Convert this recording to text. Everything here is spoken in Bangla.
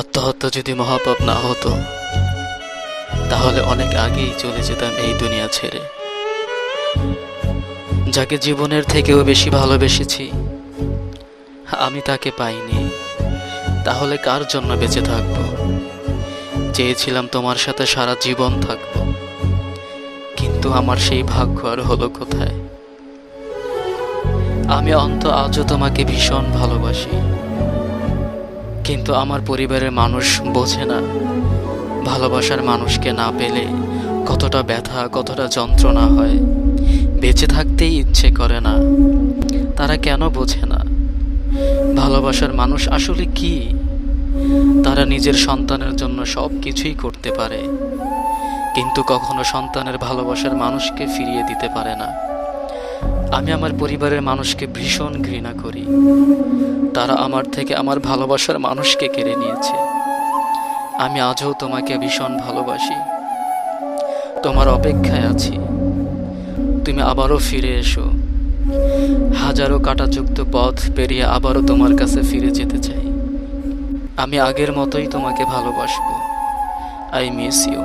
আত্মহত্যা যদি মহাপাপ না হতো, তাহলে অনেক আগেই চলে যেতাম এই দুনিয়া ছেড়ে। যাকে জীবনের থেকেও বেশি ভালোবেসেছি, আমি তাকে পাইনি, তাহলে কার জন্য বেঁচে থাকব? চেয়েছিলাম তোমার সাথে সারা জীবন থাকব, কিন্তু আমার সেই ভাগ্য আর হলো কোথায়? আমি আজও তোমাকে ভীষণ ভালোবাসি, কিন্তু আমার পরিবারের মানুষ বোঝে না ভালোবাসার মানুষকে না পেলে কতটা ব্যথা, কতটা যন্ত্রণা হয়। বেঁচে থাকতেই ইচ্ছে করে না। তারা কেন বোঝে না ভালোবাসার মানুষ আসলে কি? তারা নিজের সন্তানের জন্য সব কিছুই করতে পারে, কিন্তু কখনো সন্তানের ভালোবাসার মানুষকে ফিরিয়ে দিতে পারে না। আমি আমার পরিবারের মানুষকে ভীষণ ঘৃণা করি। তারা আমার থেকে আমার ভালোবাসার মানুষকে কেড়ে নিয়েছে। আমি আজও তোমাকে ভীষণ ভালোবাসি। তোমার অপেক্ষায় আছি, তুমি আবারও ফিরে এসো। হাজারো কাঁটাযুক্ত পথ পেরিয়ে আবারও তোমার কাছে ফিরে যেতে চাই। আমি আগের মতোই তোমাকে ভালোবাসবো। I miss you.